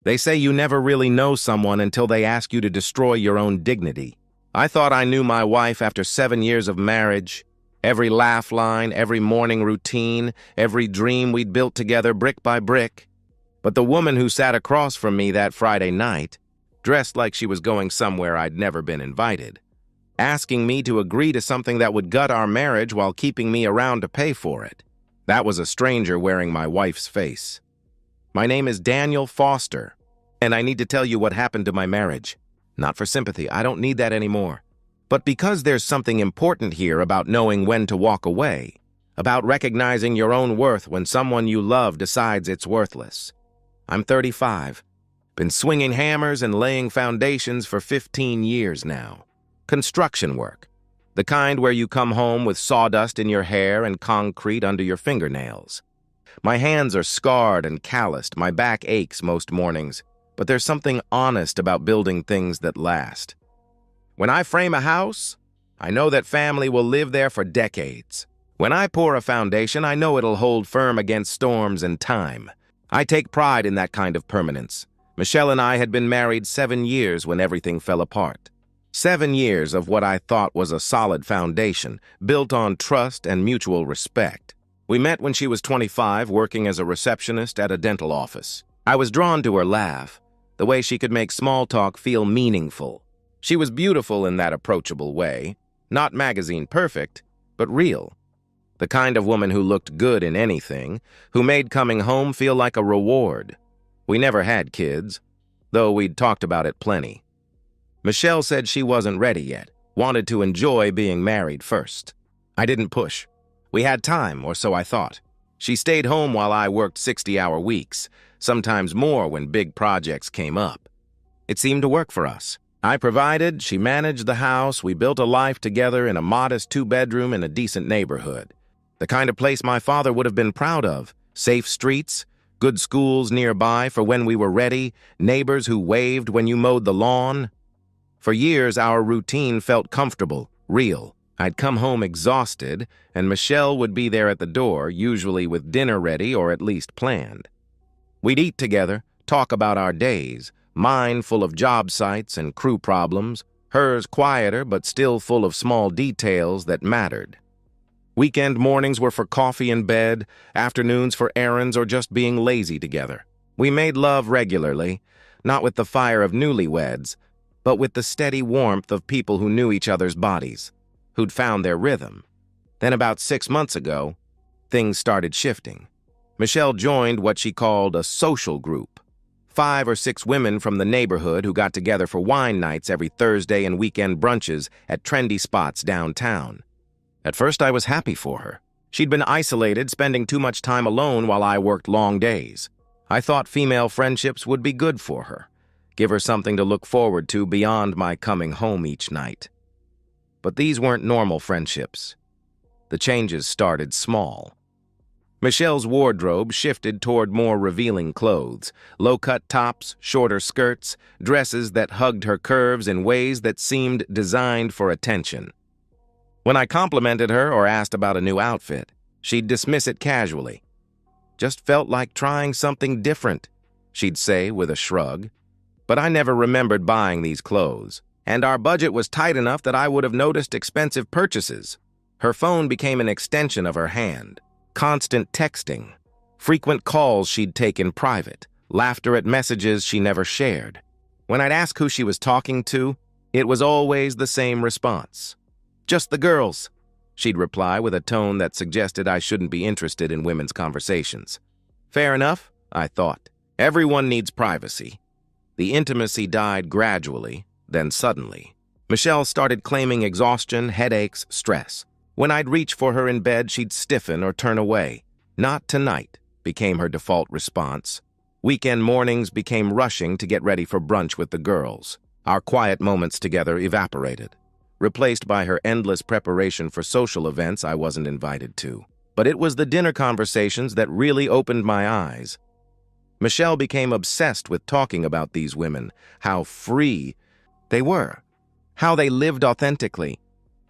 They say you never really know someone until they ask you to destroy your own dignity. I thought I knew my wife after 7 years of marriage. Every laugh line, every morning routine, every dream we'd built together brick by brick. But the woman who sat across from me that Friday night, dressed like she was going somewhere I'd never been invited, asking me to agree to something that would gut our marriage while keeping me around to pay for it. That was a stranger wearing my wife's face. My name is Daniel Foster, and I need to tell you what happened to my marriage. Not for sympathy, I don't need that anymore. But because there's something important here about knowing when to walk away, about recognizing your own worth when someone you love decides it's worthless. I'm 35, been swinging hammers and laying foundations for 15 years now. Construction work, the kind where you come home with sawdust in your hair and concrete under your fingernails. My hands are scarred and calloused, my back aches most mornings, but there's something honest about building things that last. When I frame a house, I know that family will live there for decades. When I pour a foundation, I know it'll hold firm against storms and time. I take pride in that kind of permanence. Michelle and I had been married 7 years when everything fell apart. 7 years of what I thought was a solid foundation, built on trust and mutual respect. We met when she was 25, working as a receptionist at a dental office. I was drawn to her laugh, the way she could make small talk feel meaningful. She was beautiful in that approachable way, not magazine perfect, but real. The kind of woman who looked good in anything, who made coming home feel like a reward. We never had kids, though we'd talked about it plenty. Michelle said she wasn't ready yet, wanted to enjoy being married first. I didn't push. We had time, or so I thought. She stayed home while I worked 60-hour weeks, sometimes more when big projects came up. It seemed to work for us. I provided, she managed the house, we built a life together in a modest 2-bedroom in a decent neighborhood. The kind of place my father would have been proud of. Safe streets, good schools nearby for when we were ready, neighbors who waved when you mowed the lawn. For years, our routine felt comfortable, real. I'd come home exhausted, and Michelle would be there at the door, usually with dinner ready or at least planned. We'd eat together, talk about our days, mine full of job sites and crew problems, hers quieter but still full of small details that mattered. Weekend mornings were for coffee in bed, afternoons for errands or just being lazy together. We made love regularly, not with the fire of newlyweds, but with the steady warmth of people who knew each other's bodies, who'd found their rhythm. Then about 6 months ago, things started shifting. Michelle joined what she called a social group. 5 or 6 women from the neighborhood who got together for wine nights every Thursday and weekend brunches at trendy spots downtown. At first, I was happy for her. She'd been isolated, spending too much time alone while I worked long days. I thought female friendships would be good for her, give her something to look forward to beyond my coming home each night. But these weren't normal friendships. The changes started small. Michelle's wardrobe shifted toward more revealing clothes, low-cut tops, shorter skirts, dresses that hugged her curves in ways that seemed designed for attention. When I complimented her or asked about a new outfit, she'd dismiss it casually. "Just felt like trying something different," she'd say with a shrug. But I never remembered buying these clothes, and our budget was tight enough that I would have noticed expensive purchases. Her phone became an extension of her hand. Constant texting, frequent calls she'd take in private, laughter at messages she never shared. When I'd ask who she was talking to, it was always the same response. "Just the girls," she'd reply with a tone that suggested I shouldn't be interested in women's conversations. Fair enough, I thought. Everyone needs privacy. The intimacy died gradually, then suddenly. Michelle started claiming exhaustion, headaches, stress. When I'd reach for her in bed, she'd stiffen or turn away. "Not tonight," became her default response. Weekend mornings became rushing to get ready for brunch with the girls. Our quiet moments together evaporated, replaced by her endless preparation for social events I wasn't invited to. But it was the dinner conversations that really opened my eyes. Michelle became obsessed with talking about these women, how free they were, how they lived authentically,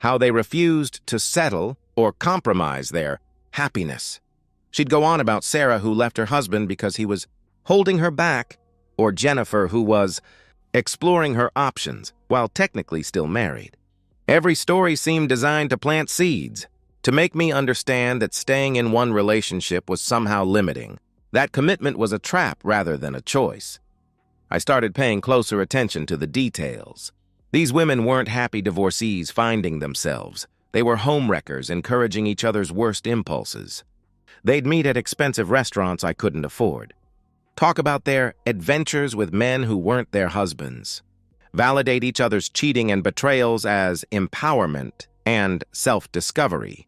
how they refused to settle or compromise their happiness. She'd go on about Sarah, who left her husband because he was holding her back, or Jennifer, who was exploring her options while technically still married. Every story seemed designed to plant seeds, to make me understand that staying in one relationship was somehow limiting, that commitment was a trap rather than a choice. I started paying closer attention to the details. These women weren't happy divorcees finding themselves. They were homewreckers encouraging each other's worst impulses. They'd meet at expensive restaurants I couldn't afford. Talk about their adventures with men who weren't their husbands. Validate each other's cheating and betrayals as empowerment and self-discovery.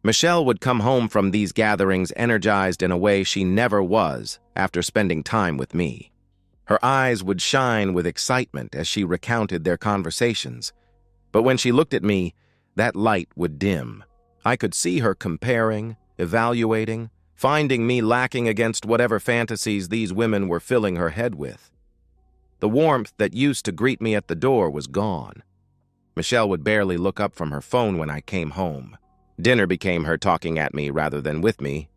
Michelle would come home from these gatherings energized in a way she never was after spending time with me. Her eyes would shine with excitement as she recounted their conversations. But when she looked at me, that light would dim. I could see her comparing, evaluating, finding me lacking against whatever fantasies these women were filling her head with. The warmth that used to greet me at the door was gone. Michelle would barely look up from her phone when I came home. Dinner became her talking at me rather than with me.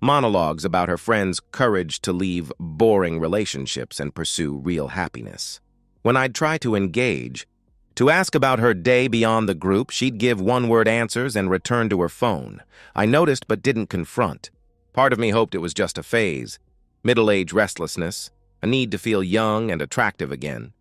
Monologues about her friends' courage to leave boring relationships and pursue real happiness. When I'd try to engage, to ask about her day beyond the group, she'd give one-word answers and return to her phone. I noticed but didn't confront. Part of me hoped it was just a phase, middle-age restlessness, a need to feel young and attractive again.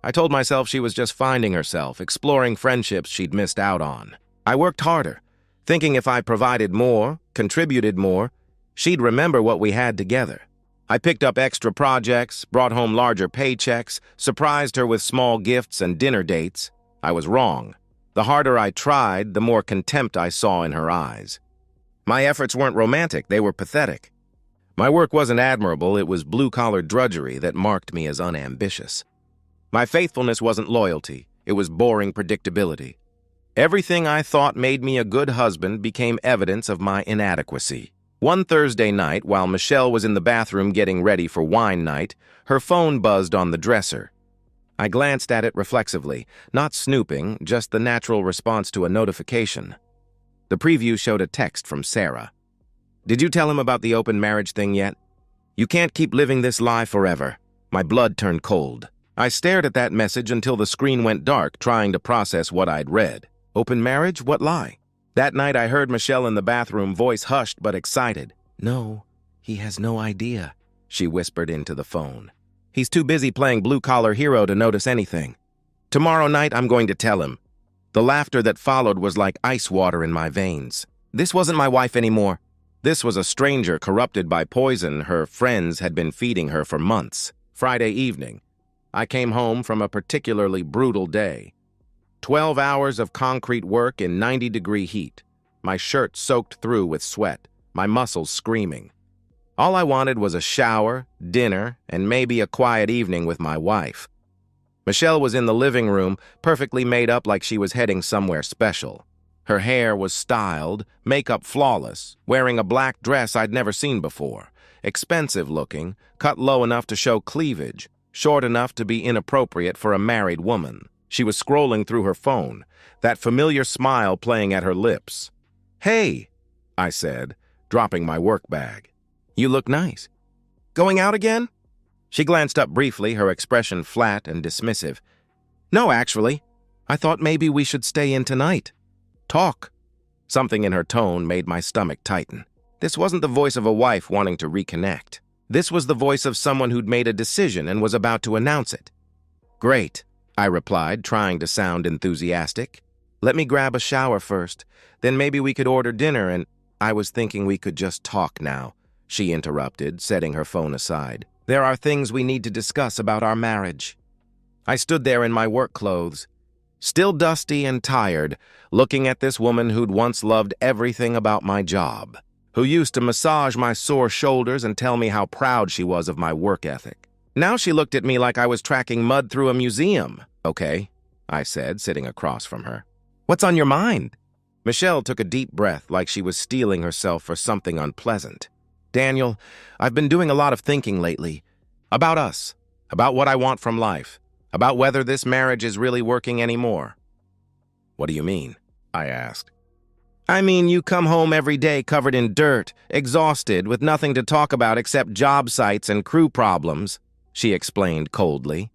I told myself she was just finding herself, exploring friendships she'd missed out on. I worked harder, thinking if I provided more, contributed more, she'd remember what we had together. I picked up extra projects, brought home larger paychecks, surprised her with small gifts and dinner dates. I was wrong. The harder I tried, the more contempt I saw in her eyes. My efforts weren't romantic, they were pathetic. My work wasn't admirable, it was blue-collar drudgery that marked me as unambitious. My faithfulness wasn't loyalty, it was boring predictability. Everything I thought made me a good husband became evidence of my inadequacy. One Thursday night, while Michelle was in the bathroom getting ready for wine night, her phone buzzed on the dresser. I glanced at it reflexively, not snooping, just the natural response to a notification. The preview showed a text from Sarah. "Did you tell him about the open marriage thing yet? You can't keep living this lie forever." My blood turned cold. I stared at that message until the screen went dark, trying to process what I'd read. Open marriage? What lie? That night I heard Michelle in the bathroom, voice hushed but excited. "No, he has no idea," she whispered into the phone. "He's too busy playing blue-collar hero to notice anything. Tomorrow night I'm going to tell him." The laughter that followed was like ice water in my veins. This wasn't my wife anymore. This was a stranger corrupted by poison her friends had been feeding her for months. Friday evening, I came home from a particularly brutal day. 12 hours of concrete work in 90-degree heat. My shirt soaked through with sweat, my muscles screaming. All I wanted was a shower, dinner, and maybe a quiet evening with my wife. Michelle was in the living room, perfectly made up like she was heading somewhere special. Her hair was styled, makeup flawless, wearing a black dress I'd never seen before. Expensive looking, cut low enough to show cleavage, short enough to be inappropriate for a married woman. She was scrolling through her phone, that familiar smile playing at her lips. "Hey," I said, dropping my work bag. "You look nice. Going out again?" She glanced up briefly, her expression flat and dismissive. "No, actually. I thought maybe we should stay in tonight. Talk." Something in her tone made my stomach tighten. This wasn't the voice of a wife wanting to reconnect. This was the voice of someone who'd made a decision and was about to announce it. "Great," I replied, trying to sound enthusiastic. "Let me grab a shower first. Then maybe we could order dinner and—" "I was thinking we could just talk now," she interrupted, setting her phone aside. "There are things we need to discuss about our marriage." I stood there in my work clothes, still dusty and tired, looking at this woman who'd once loved everything about my job, who used to massage my sore shoulders and tell me how proud she was of my work ethic. Now she looked at me like I was tracking mud through a museum. "Okay," I said, sitting across from her. "What's on your mind?" Michelle took a deep breath like she was steeling herself for something unpleasant. "Daniel, I've been doing a lot of thinking lately. About us, about what I want from life, about whether this marriage is really working anymore." "What do you mean?" I asked. "I mean, you come home every day covered in dirt, exhausted, with nothing to talk about except job sites and crew problems." she explained coldly.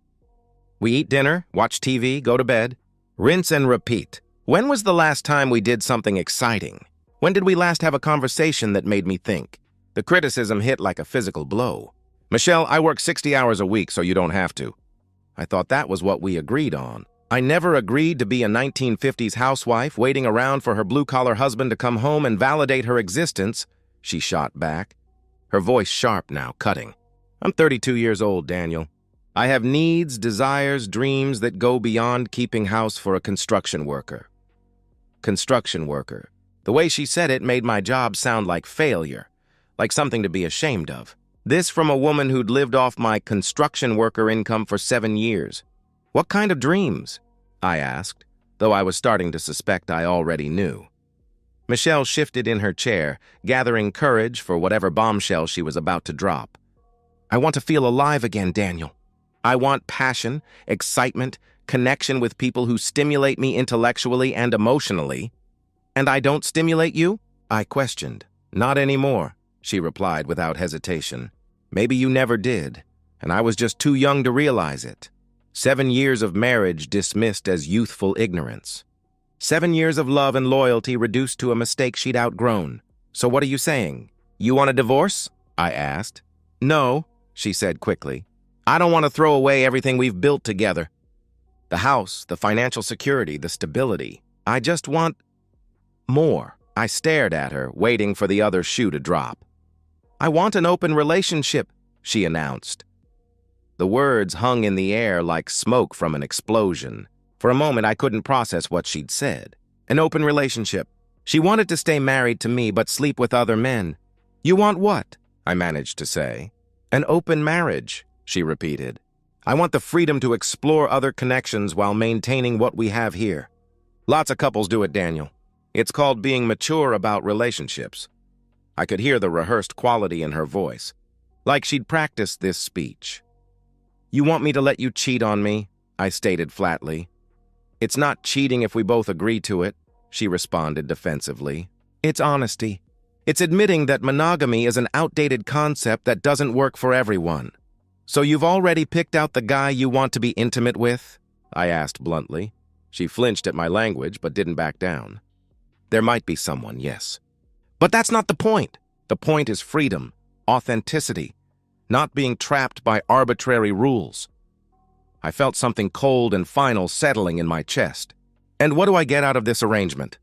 We eat dinner, watch TV, go to bed. Rinse and repeat. When was the last time we did something exciting? When did we last have a conversation that made me think? The criticism hit like a physical blow. Michelle, I work 60 hours a week, so you don't have to. I thought that was what we agreed on. I never agreed to be a 1950s housewife waiting around for her blue-collar husband to come home and validate her existence, she shot back, her voice sharp now, cutting. I'm 32 years old, Daniel. I have needs, desires, dreams that go beyond keeping house for a construction worker. Construction worker. The way she said it made my job sound like failure, like something to be ashamed of. This from a woman who'd lived off my construction worker income for 7 years. What kind of dreams? I asked, though I was starting to suspect I already knew. Michelle shifted in her chair, gathering courage for whatever bombshell she was about to drop. I want to feel alive again, Daniel. I want passion, excitement, connection with people who stimulate me intellectually and emotionally. And I don't stimulate you? I questioned. Not anymore, she replied without hesitation. Maybe you never did, and I was just too young to realize it. 7 years of marriage dismissed as youthful ignorance. 7 years of love and loyalty reduced to a mistake she'd outgrown. So what are you saying? You want a divorce? I asked. No, she said quickly. I don't want to throw away everything we've built together. The house, the financial security, the stability. I just want more. I stared at her, waiting for the other shoe to drop. I want an open relationship, she announced. The words hung in the air like smoke from an explosion. For a moment, I couldn't process what she'd said. An open relationship. She wanted to stay married to me but sleep with other men. You want what? I managed to say. An open marriage, she repeated. I want the freedom to explore other connections while maintaining what we have here. Lots of couples do it, Daniel. It's called being mature about relationships. I could hear the rehearsed quality in her voice, like she'd practiced this speech. You want me to let you cheat on me? I stated flatly. It's not cheating if we both agree to it, she responded defensively. It's honesty. It's admitting that monogamy is an outdated concept that doesn't work for everyone. So you've already picked out the guy you want to be intimate with? I asked bluntly. She flinched at my language but didn't back down. There might be someone, yes. But that's not the point. The point is freedom, authenticity, not being trapped by arbitrary rules. I felt something cold and final settling in my chest. And what do I get out of this arrangement?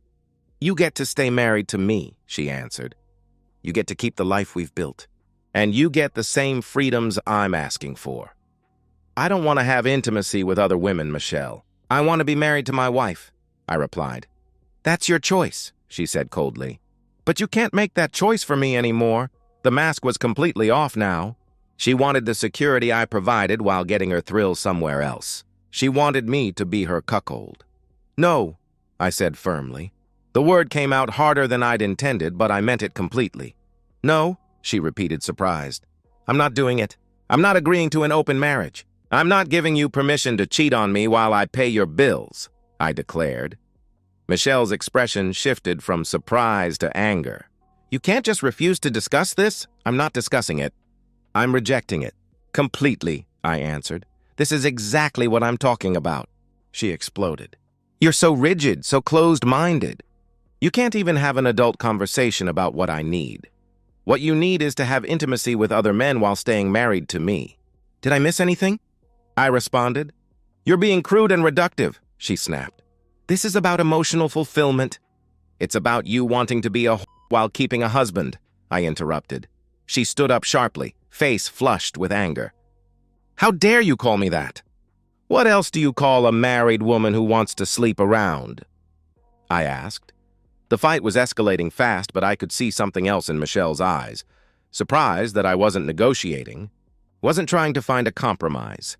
You get to stay married to me, she answered. You get to keep the life we've built. And you get the same freedoms I'm asking for. I don't want to have intimacy with other women, Michelle. I want to be married to my wife, I replied. That's your choice, she said coldly. But you can't make that choice for me anymore. The mask was completely off now. She wanted the security I provided while getting her thrill somewhere else. She wanted me to be her cuckold. No, I said firmly. The word came out harder than I'd intended, but I meant it completely. No, she repeated, surprised. I'm not doing it. I'm not agreeing to an open marriage. I'm not giving you permission to cheat on me while I pay your bills, I declared. Michelle's expression shifted from surprise to anger. You can't just refuse to discuss this? I'm not discussing it. I'm rejecting it. Completely, I answered. This is exactly what I'm talking about. She exploded. You're so rigid, so closed-minded. You can't even have an adult conversation about what I need. What you need is to have intimacy with other men while staying married to me. Did I miss anything? I responded. You're being crude and reductive, she snapped. This is about emotional fulfillment. It's about you wanting to be a while keeping a husband, I interrupted. She stood up sharply, face flushed with anger. How dare you call me that? What else do you call a married woman who wants to sleep around? I asked. The fight was escalating fast, but I could see something else in Michelle's eyes. Surprised that I wasn't negotiating, wasn't trying to find a compromise.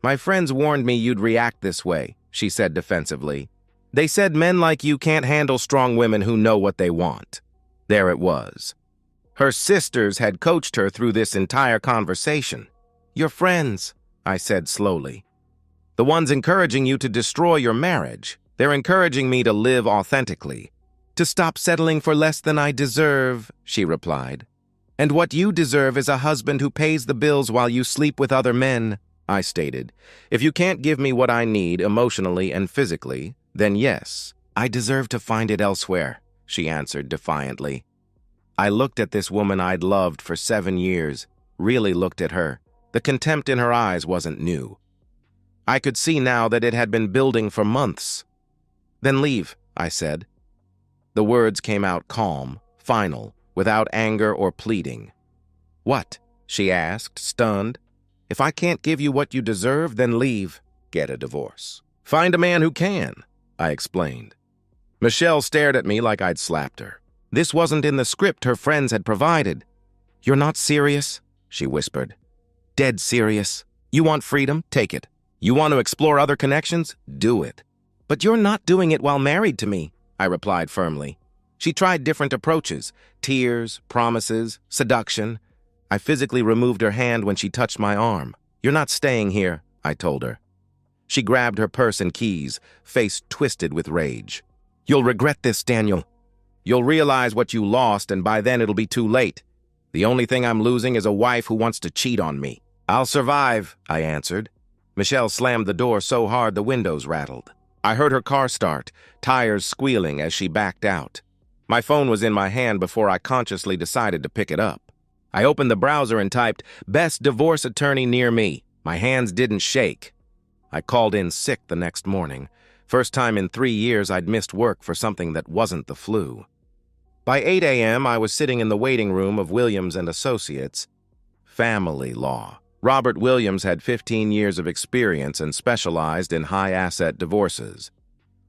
My friends warned me you'd react this way, she said defensively. They said men like you can't handle strong women who know what they want. There it was. Her sisters had coached her through this entire conversation. Your friends, I said slowly. The ones encouraging you to destroy your marriage. They're encouraging me to live authentically. To stop settling for less than I deserve, she replied. "And what you deserve is a husband who pays the bills while you sleep with other men," I stated. "If you can't give me what I need emotionally and physically, then yes, I deserve to find it elsewhere," she answered defiantly. I looked at this woman I'd loved for 7 years, really looked at her. The contempt in her eyes wasn't new. I could see now that it had been building for months. "Then leave," I said. The words came out calm, final, without anger or pleading. "What?" she asked, stunned. "If I can't give you what you deserve, then leave. Get a divorce. Find a man who can," I explained. Michelle stared at me like I'd slapped her. This wasn't in the script her friends had provided. "You're not serious?" she whispered. "Dead serious. You want freedom? Take it. You want to explore other connections? Do it." "But you're not doing it while married to me," I replied firmly. She tried different approaches: tears, promises, seduction. I physically removed her hand when she touched my arm. "You're not staying here," I told her. She grabbed her purse and keys, face twisted with rage. "You'll regret this, Daniel. You'll realize what you lost, and by then it'll be too late. The only thing I'm losing is a wife who wants to cheat on me." "I'll survive," I answered. Michelle slammed the door so hard the windows rattled. I heard her car start, tires squealing as she backed out. My phone was in my hand before I consciously decided to pick it up. I opened the browser and typed, "Best divorce attorney near me." My hands didn't shake. I called in sick the next morning. First time in 3 years I'd missed work for something that wasn't the flu. By 8 a.m., I was sitting in the waiting room of Williams and Associates. Family law. Robert Williams had 15 years of experience and specialized in high-asset divorces.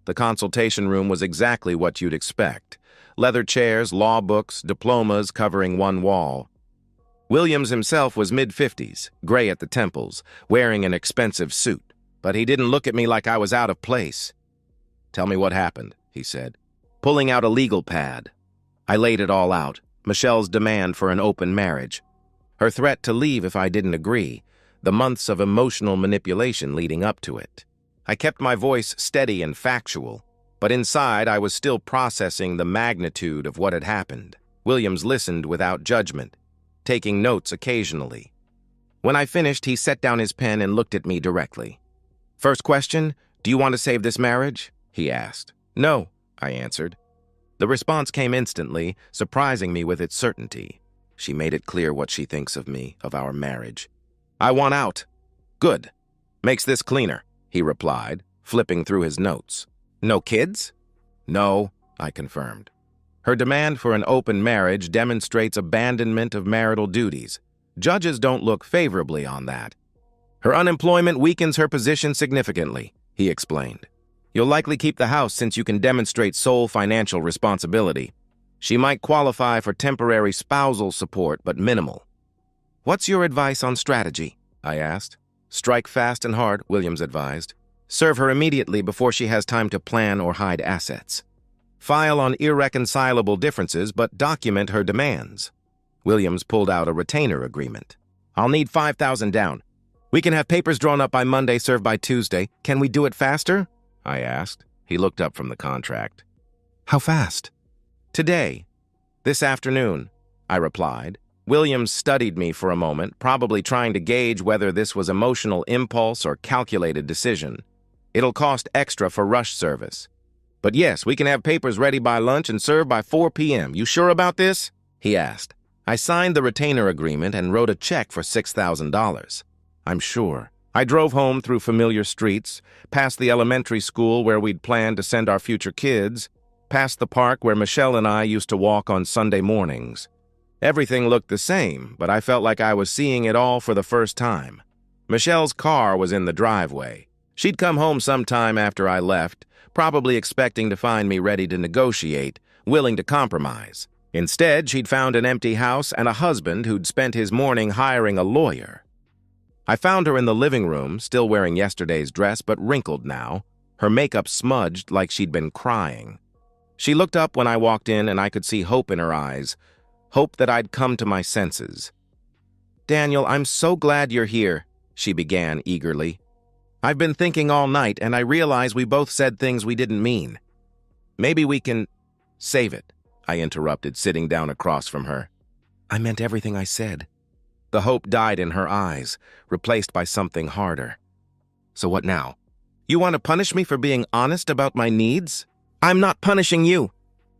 The consultation room was exactly what you'd expect. Leather chairs, law books, diplomas covering one wall. Williams himself was mid-50s, gray at the temples, wearing an expensive suit. But he didn't look at me like I was out of place. "Tell me what happened," he said, pulling out a legal pad. I laid it all out. Michelle's demand for an open marriage. Her threat to leave if I didn't agree. The months of emotional manipulation leading up to it. I kept my voice steady and factual, but inside I was still processing the magnitude of what had happened. Williams listened without judgment, taking notes occasionally. When I finished, he set down his pen and looked at me directly. "First question, do you want to save this marriage?" he asked. "No," I answered. The response came instantly, surprising me with its certainty. She made it clear what she thinks of me, of our marriage. "I want out." "Good. Makes this cleaner," he replied, flipping through his notes. "No kids?" "No," I confirmed. Her demand for an open marriage demonstrates abandonment of marital duties. Judges don't look favorably on that. "Her unemployment weakens her position significantly," he explained. "You'll likely keep the house since you can demonstrate sole financial responsibility. She might qualify for temporary spousal support, but minimal." "What's your advice on strategy?" I asked. "Strike fast and hard," Williams advised. "Serve her immediately before she has time to plan or hide assets. File on irreconcilable differences, but document her demands." Williams pulled out a retainer agreement. "I'll need $5,000 down. We can have papers drawn up by Monday, served by Tuesday. Can we do it faster?" I asked. He looked up from the contract. "How fast?" "Today. This afternoon," I replied. Williams studied me for a moment, probably trying to gauge whether this was emotional impulse or calculated decision. "It'll cost extra for rush service. But yes, we can have papers ready by lunch and served by 4 p.m. You sure about this?" he asked. I signed the retainer agreement and wrote a check for $6,000. "I'm sure." I drove home through familiar streets, past the elementary school where we'd planned to send our future kids, past the park where Michelle and I used to walk on Sunday mornings. Everything looked the same, but I felt like I was seeing it all for the first time. Michelle's car was in the driveway. She'd come home sometime after I left, probably expecting to find me ready to negotiate, willing to compromise. Instead, she'd found an empty house and a husband who'd spent his morning hiring a lawyer. I found her in the living room, still wearing yesterday's dress, but wrinkled now, her makeup smudged like she'd been crying. She looked up when I walked in, and I could see hope in her eyes, hope that I'd come to my senses. "Daniel, I'm so glad you're here," she began eagerly. "I've been thinking all night, and I realize we both said things we didn't mean. Maybe we can save it," I interrupted, sitting down across from her. I meant everything I said. The hope died in her eyes, replaced by something harder. So what now? You want to punish me for being honest about my needs? I'm not punishing you.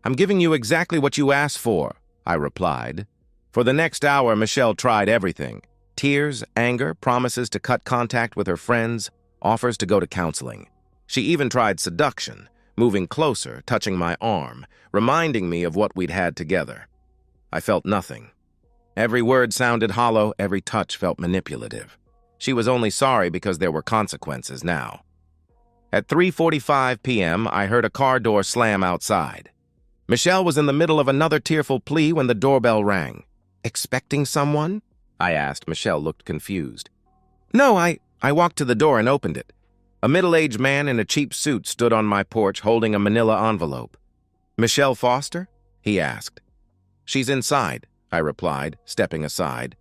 I'm giving you exactly what you asked for, I replied. For the next hour, Michelle tried everything. Tears, anger, promises to cut contact with her friends, offers to go to counseling. She even tried seduction, moving closer, touching my arm, reminding me of what we'd had together. I felt nothing. Every word sounded hollow, every touch felt manipulative. She was only sorry because there were consequences now. At 3:45 p.m., I heard a car door slam outside. Michelle was in the middle of another tearful plea when the doorbell rang. Expecting someone? I asked. Michelle looked confused. No, I walked to the door and opened it. A middle-aged man in a cheap suit stood on my porch holding a manila envelope. Michelle Foster? He asked. She's inside, I replied, stepping aside.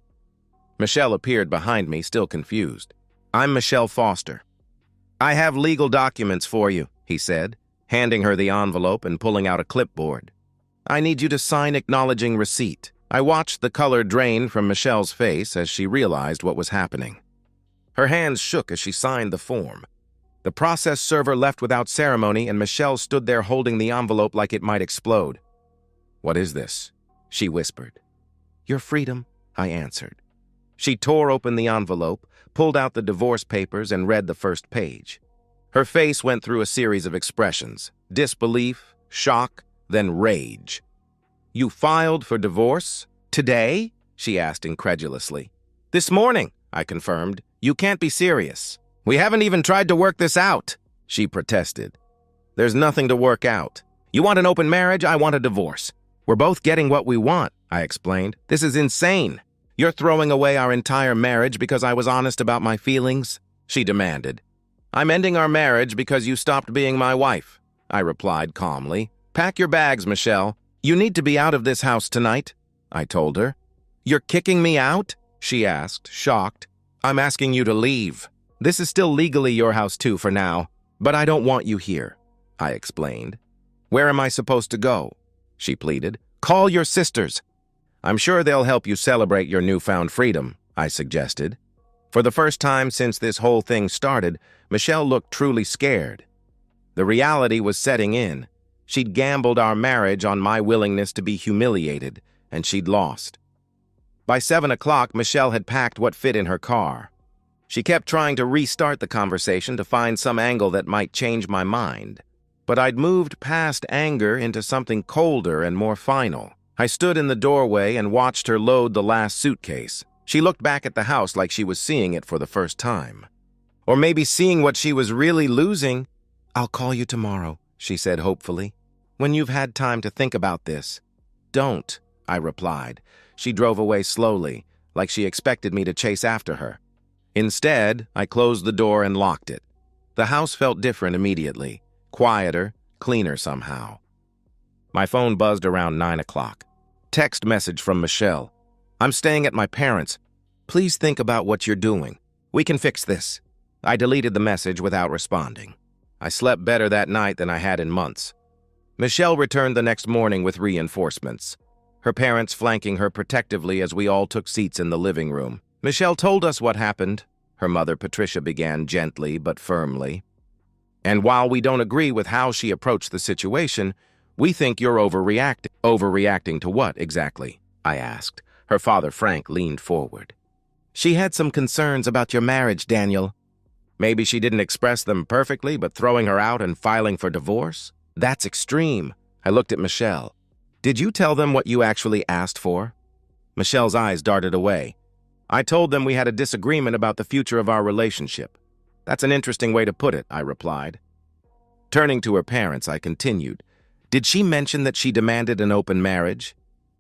Michelle appeared behind me, still confused. I'm Michelle Foster. I have legal documents for you, he said, handing her the envelope and pulling out a clipboard. I need you to sign acknowledging receipt. I watched the color drain from Michelle's face as she realized what was happening. Her hands shook as she signed the form. The process server left without ceremony, and Michelle stood there holding the envelope like it might explode. What is this? She whispered. Your freedom, I answered. She tore open the envelope, pulled out the divorce papers, and read the first page. Her face went through a series of expressions: disbelief, shock, then rage. You filed for divorce? Today? She asked incredulously. This morning, I confirmed. You can't be serious. We haven't even tried to work this out, she protested. There's nothing to work out. You want an open marriage, I want a divorce. We're both getting what we want, I explained. This is insane. You're throwing away our entire marriage because I was honest about my feelings, she demanded. I'm ending our marriage because you stopped being my wife, I replied calmly. Pack your bags, Michelle. You need to be out of this house tonight, I told her. You're kicking me out? She asked, shocked. I'm asking you to leave. This is still legally your house too for now, but I don't want you here, I explained. Where am I supposed to go? She pleaded. Call your sisters. I'm sure they'll help you celebrate your newfound freedom, I suggested. For the first time since this whole thing started, Michelle looked truly scared. The reality was setting in. She'd gambled our marriage on my willingness to be humiliated, and she'd lost. By 7 o'clock, Michelle had packed what fit in her car. She kept trying to restart the conversation to find some angle that might change my mind. But I'd moved past anger into something colder and more final. I stood in the doorway and watched her load the last suitcase. She looked back at the house like she was seeing it for the first time. Or maybe seeing what she was really losing. I'll call you tomorrow, she said hopefully. When you've had time to think about this. Don't, I replied. She drove away slowly, like she expected me to chase after her. Instead, I closed the door and locked it. The house felt different immediately, quieter, cleaner somehow. My phone buzzed around 9 o'clock. Text message from Michelle. I'm staying at my parents'. Please think about what you're doing. We can fix this. I deleted the message without responding. I slept better that night than I had in months. Michelle returned the next morning with reinforcements, her parents flanking her protectively as we all took seats in the living room. Michelle told us what happened, her mother Patricia began gently but firmly. And while we don't agree with how she approached the situation, we think you're overreacting. Overreacting to what, exactly? I asked. Her father, Frank, leaned forward. She had some concerns about your marriage, Daniel. Maybe she didn't express them perfectly, but throwing her out and filing for divorce? That's extreme. I looked at Michelle. Did you tell them what you actually asked for? Michelle's eyes darted away. I told them we had a disagreement about the future of our relationship. That's an interesting way to put it, I replied. Turning to her parents, I continued. Did she mention that she demanded an open marriage?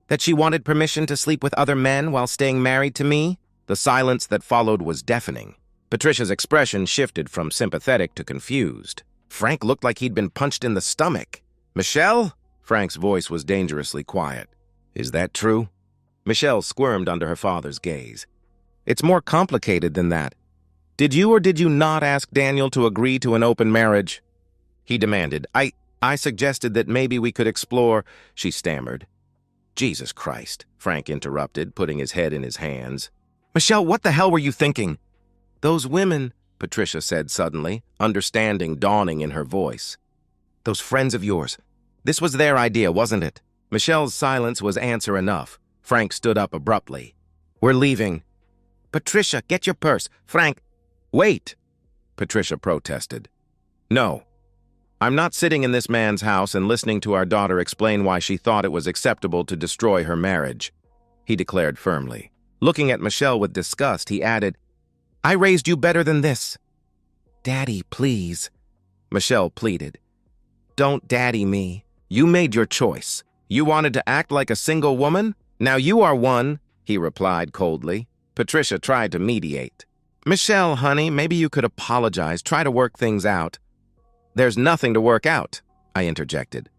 That she wanted permission to sleep with other men while staying married to me? The silence that followed was deafening. Patricia's expression shifted from sympathetic to confused. Frank looked like he'd been punched in the stomach. Michelle? Frank's voice was dangerously quiet. Is that true? Michelle squirmed under her father's gaze. It's more complicated than that. Did you or did you not ask Daniel to agree to an open marriage? He demanded. I suggested that maybe we could explore, she stammered. Jesus Christ, Frank interrupted, putting his head in his hands. Michelle, what the hell were you thinking? Those women, Patricia said suddenly, understanding dawning in her voice. Those friends of yours. This was their idea, wasn't it? Michelle's silence was answer enough. Frank stood up abruptly. We're leaving. Patricia, get your purse. Frank, wait, Patricia protested. No. I'm not sitting in this man's house and listening to our daughter explain why she thought it was acceptable to destroy her marriage, he declared firmly. Looking at Michelle with disgust, he added, I raised you better than this. Daddy, please, Michelle pleaded. Don't daddy me. You made your choice. You wanted to act like a single woman? Now you are one, he replied coldly. Patricia tried to mediate. Michelle, honey, maybe you could apologize, try to work things out. There's nothing to work out, I interjected.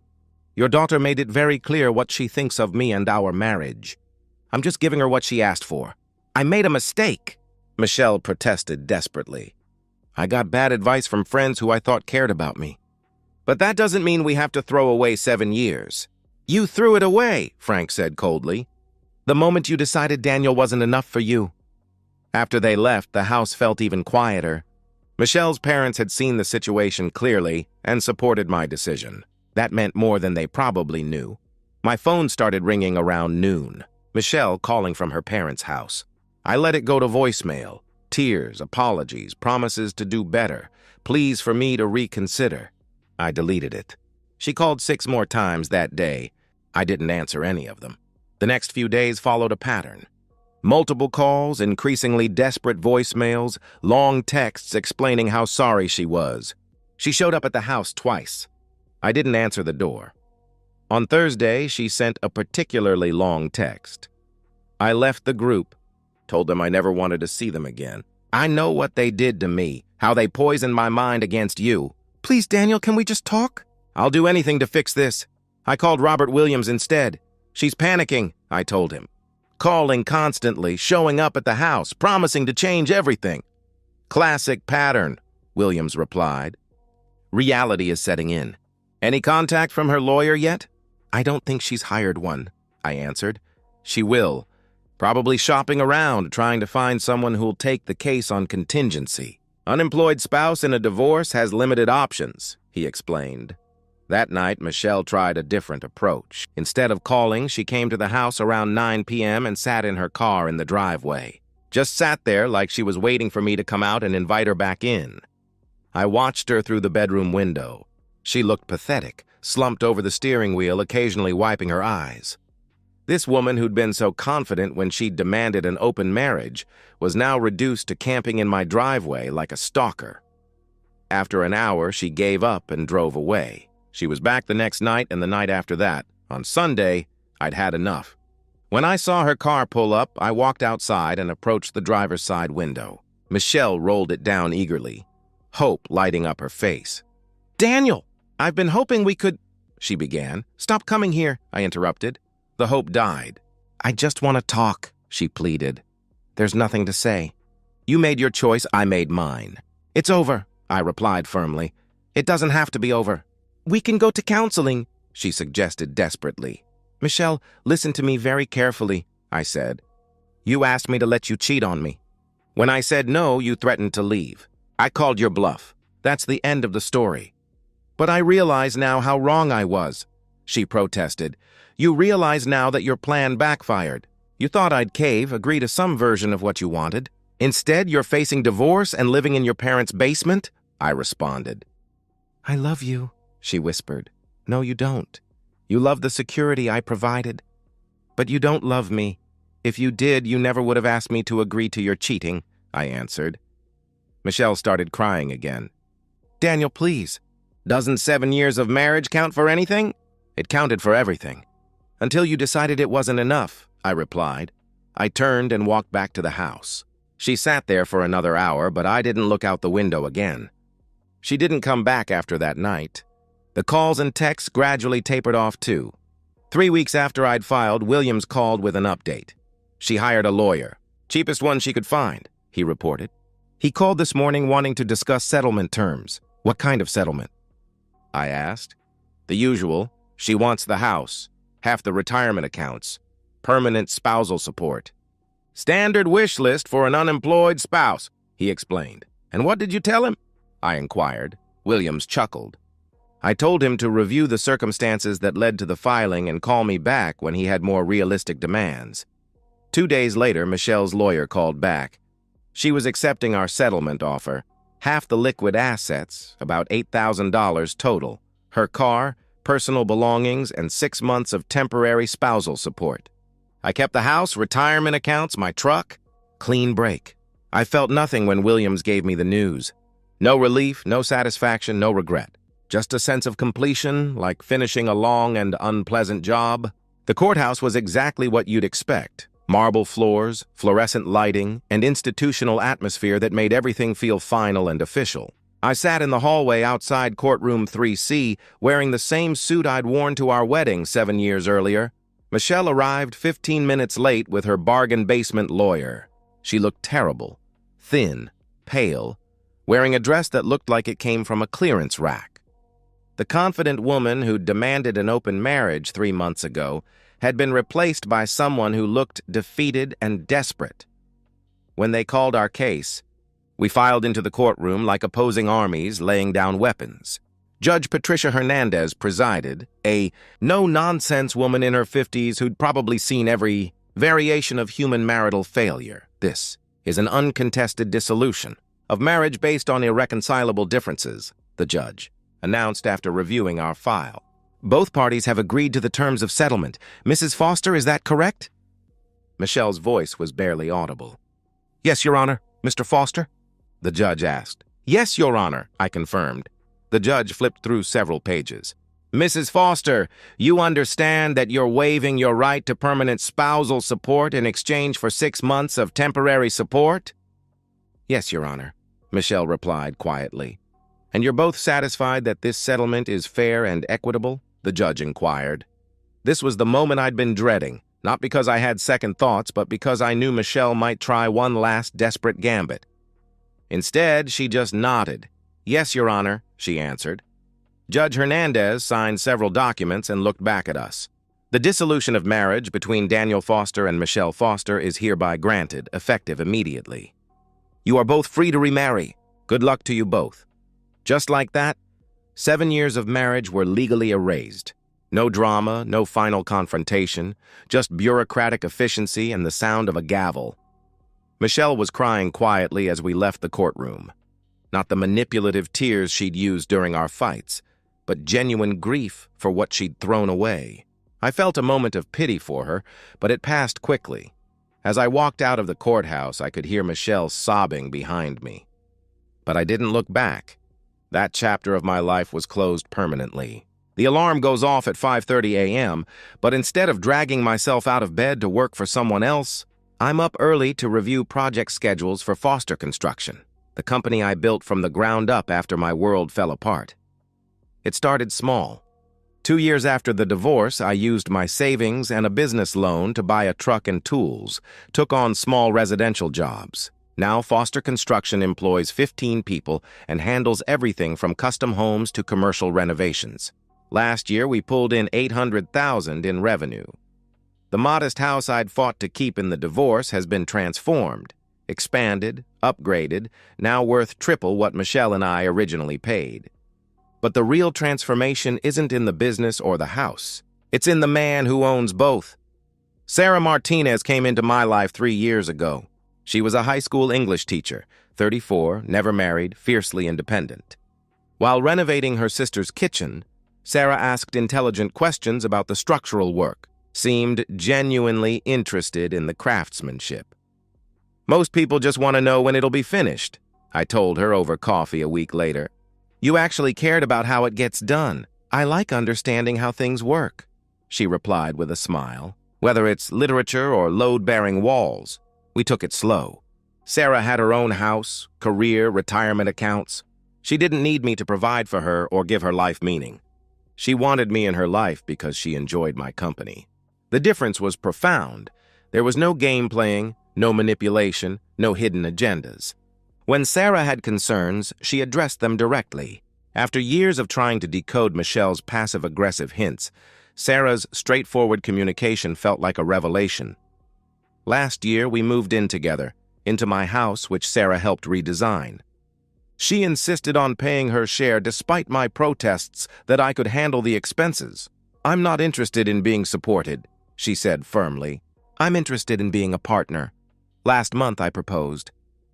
Your daughter made it very clear what she thinks of me and our marriage. I'm just giving her what she asked for. I made a mistake, Michelle protested desperately. I got bad advice from friends who I thought cared about me. But that doesn't mean we have to throw away 7 years. You threw it away, Frank said coldly. The moment you decided Daniel wasn't enough for you. After they left, the house felt even quieter. Michelle's parents had seen the situation clearly and supported my decision. That meant more than they probably knew. My phone started ringing around noon. Michelle calling from her parents' house. I let it go to voicemail. Tears, apologies, promises to do better, pleas for me to reconsider. I deleted it. She called 6 more times that day. I didn't answer any of them. The next few days followed a pattern. Multiple calls, increasingly desperate voicemails, long texts explaining how sorry she was. She showed up at the house twice. I didn't answer the door. On Thursday, she sent a particularly long text. I left the group, told them I never wanted to see them again. I know what they did to me, how they poisoned my mind against you. Please, Daniel, can we just talk? I'll do anything to fix this. I called Robert Williams instead. She's panicking, I told him. Calling constantly, showing up at the house, promising to change everything. Classic pattern, Williams replied. Reality is setting in. Any contact from her lawyer yet? I don't think she's hired one, I answered. She will. Probably shopping around, trying to find someone who'll take the case on contingency. Unemployed spouse in a divorce has limited options, he explained. That night, Michelle tried a different approach. Instead of calling, she came to the house around 9 p.m. and sat in her car in the driveway. Just sat there like she was waiting for me to come out and invite her back in. I watched her through the bedroom window. She looked pathetic, slumped over the steering wheel, occasionally wiping her eyes. This woman who'd been so confident when she demanded an open marriage was now reduced to camping in my driveway like a stalker. After an hour, she gave up and drove away. She was back the next night and the night after that. On Sunday, I'd had enough. When I saw her car pull up, I walked outside and approached the driver's side window. Michelle rolled it down eagerly, hope lighting up her face. Daniel, I've been hoping we could, she began. Stop coming here, I interrupted. The hope died. I just want to talk, she pleaded. There's nothing to say. You made your choice, I made mine. It's over, I replied firmly. It doesn't have to be over. We can go to counseling, she suggested desperately. Michelle, listen to me very carefully, I said. You asked me to let you cheat on me. When I said no, you threatened to leave. I called your bluff. That's the end of the story. But I realize now how wrong I was, she protested. You realize now that your plan backfired. You thought I'd cave, agree to some version of what you wanted. Instead, you're facing divorce and living in your parents' basement, I responded. I love you, she whispered. No, you don't. You love the security I provided. But you don't love me. If you did, you never would have asked me to agree to your cheating, I answered. Michelle started crying again. Daniel, please. Doesn't 7 years of marriage count for anything? It counted for everything. Until you decided it wasn't enough, I replied. I turned and walked back to the house. She sat there for another hour, but I didn't look out the window again. She didn't come back after that night. The calls and texts gradually tapered off too. 3 weeks after I'd filed, Williams called with an update. She hired a lawyer. Cheapest one she could find, he reported. He called this morning wanting to discuss settlement terms. What kind of settlement? I asked. The usual. She wants the house. half the retirement accounts, permanent spousal support. Standard wish list for an unemployed spouse, he explained. And what did you tell him? I inquired. Williams chuckled. I told him to review the circumstances that led to the filing and call me back when he had more realistic demands. 2 days later, Michelle's lawyer called back. She was accepting our settlement offer, half the liquid assets, about $8,000 total, her car, personal belongings, and 6 months of temporary spousal support. I kept the house, retirement accounts, my truck. Clean break. I felt nothing when Williams gave me the news. No relief, no satisfaction, no regret. Just a sense of completion, like finishing a long and unpleasant job. The courthouse was exactly what you'd expect. Marble floors, fluorescent lighting, and institutional atmosphere that made everything feel final and official. I sat in the hallway outside courtroom 3C, wearing the same suit I'd worn to our wedding 7 years earlier. Michelle arrived 15 minutes late with her bargain basement lawyer. She looked terrible, thin, pale, wearing a dress that looked like it came from a clearance rack. The confident woman who demanded an open marriage 3 months ago had been replaced by someone who looked defeated and desperate. When they called our case, we filed into the courtroom like opposing armies laying down weapons. Judge Patricia Hernandez presided, a no-nonsense woman in her 50s who'd probably seen every variation of human marital failure. This is an uncontested dissolution of marriage based on irreconcilable differences, the judge announced after reviewing our file. Both parties have agreed to the terms of settlement. Mrs. Foster, is that correct? Michelle's voice was barely audible. Yes, Your Honor. Mr. Foster? The judge asked. Yes, Your Honor, I confirmed. The judge flipped through several pages. Mrs. Foster, you understand that you're waiving your right to permanent spousal support in exchange for 6 months of temporary support? Yes, Your Honor, Michelle replied quietly. And you're both satisfied that this settlement is fair and equitable? The judge inquired. This was the moment I'd been dreading, not because I had second thoughts, but because I knew Michelle might try one last desperate gambit. Instead, she just nodded. Yes, Your Honor, she answered. Judge Hernandez signed several documents and looked back at us. The dissolution of marriage between Daniel Foster and Michelle Foster is hereby granted, effective immediately. You are both free to remarry. Good luck to you both. Just like that, 7 years of marriage were legally erased. No drama, no final confrontation, just bureaucratic efficiency and the sound of a gavel. Michelle was crying quietly as we left the courtroom. Not the manipulative tears she'd used during our fights, but genuine grief for what she'd thrown away. I felt a moment of pity for her, but it passed quickly. As I walked out of the courthouse, I could hear Michelle sobbing behind me. But I didn't look back. That chapter of my life was closed permanently. The alarm goes off at 5:30 a.m., but instead of dragging myself out of bed to work for someone else, I'm up early to review project schedules for Foster Construction, the company I built from the ground up after my world fell apart. It started small. 2 years after the divorce, I used my savings and a business loan to buy a truck and tools, took on small residential jobs. Now Foster Construction employs 15 people and handles everything from custom homes to commercial renovations. Last year, we pulled in $800,000 in revenue. The modest house I'd fought to keep in the divorce has been transformed, expanded, upgraded, now worth triple what Michelle and I originally paid. But the real transformation isn't in the business or the house. It's in the man who owns both. Sarah Martinez came into my life 3 years ago. She was a high school English teacher, 34, never married, fiercely independent. While renovating her sister's kitchen, Sarah asked intelligent questions about the structural work, seemed genuinely interested in the craftsmanship. Most people just want to know when it'll be finished, I told her over coffee a week later. You actually cared about how it gets done. I like understanding how things work, she replied with a smile. Whether it's literature or load-bearing walls, we took it slow. Sarah had her own house, career, retirement accounts. She didn't need me to provide for her or give her life meaning. She wanted me in her life because she enjoyed my company. The difference was profound. There was no game playing, no manipulation, no hidden agendas. When Sarah had concerns, she addressed them directly. After years of trying to decode Michelle's passive-aggressive hints, Sarah's straightforward communication felt like a revelation. Last year, we moved in together, into my house, which Sarah helped redesign. She insisted on paying her share despite my protests that I could handle the expenses. "I'm not interested in being supported," she said firmly. "I'm interested in being a partner." Last month, I proposed,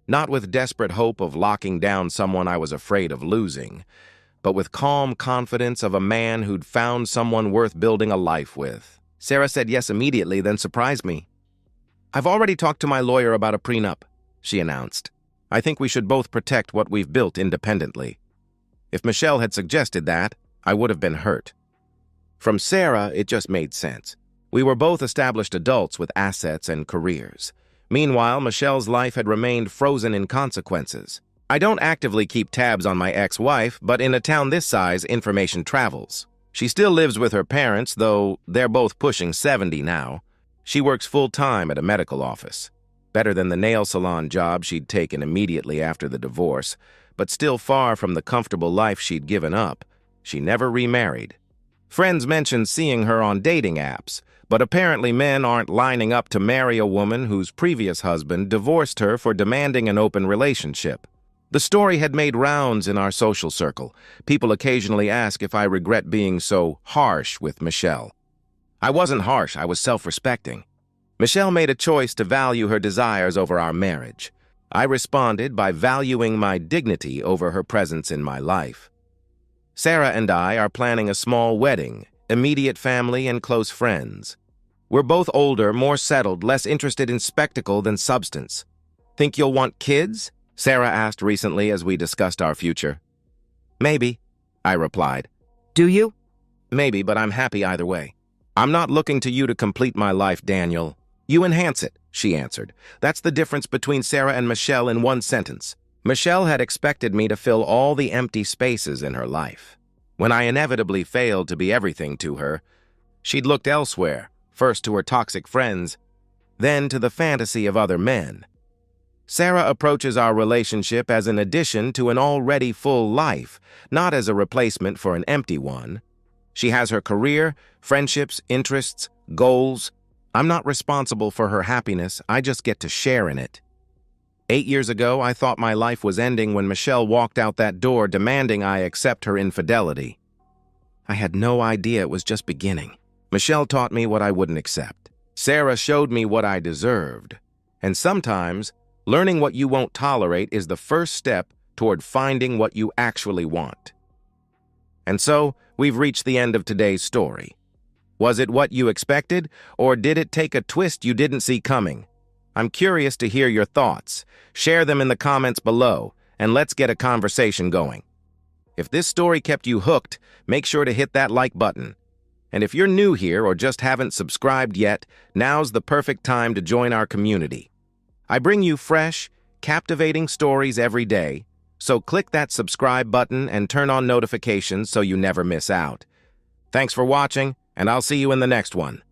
not with desperate hope of locking down someone I was afraid of losing, but with calm confidence of a man who'd found someone worth building a life with. Sarah said yes immediately, then surprised me. "I've already talked to my lawyer about a prenup," she announced. "I think we should both protect what we've built independently." If Michelle had suggested that, I would have been hurt. From Sarah, it just made sense. We were both established adults with assets and careers. Meanwhile, Michelle's life had remained frozen in consequences. I don't actively keep tabs on my ex-wife, but in a town this size, information travels. She still lives with her parents, though they're both pushing 70 now. She works full-time at a medical office. Better than the nail salon job she'd taken immediately after the divorce, but still far from the comfortable life she'd given up. She never remarried. Friends mentioned seeing her on dating apps, but apparently men aren't lining up to marry a woman whose previous husband divorced her for demanding an open relationship. The story had made rounds in our social circle. People occasionally ask if I regret being so harsh with Michelle. I wasn't harsh, I was self-respecting. Michelle made a choice to value her desires over our marriage. I responded by valuing my dignity over her presence in my life. Sarah and I are planning a small wedding, immediate family and close friends. We're both older, more settled, less interested in spectacle than substance. "Think you'll want kids?" Sarah asked recently as we discussed our future. "Maybe," I replied. Do you? "Maybe, but I'm happy either way. I'm not looking to you to complete my life, Daniel. You enhance it," she answered. That's the difference between Sarah and Michelle in one sentence. Michelle had expected me to fill all the empty spaces in her life. When I inevitably failed to be everything to her, she'd looked elsewhere, first to her toxic friends, then to the fantasy of other men. Sarah approaches our relationship as an addition to an already full life, not as a replacement for an empty one. She has her career, friendships, interests, goals. I'm not responsible for her happiness, I just get to share in it. 8 years ago, I thought my life was ending when Michelle walked out that door demanding I accept her infidelity. I had no idea it was just beginning. Michelle taught me what I wouldn't accept. Sarah showed me what I deserved. And sometimes, learning what you won't tolerate is the first step toward finding what you actually want. And so, we've reached the end of today's story. Was it what you expected, or did it take a twist you didn't see coming? I'm curious to hear your thoughts. Share them in the comments below, and let's get a conversation going. If this story kept you hooked, make sure to hit that like button. And if you're new here or just haven't subscribed yet, now's the perfect time to join our community. I bring you fresh, captivating stories every day, so click that subscribe button and turn on notifications so you never miss out. Thanks for watching, and I'll see you in the next one.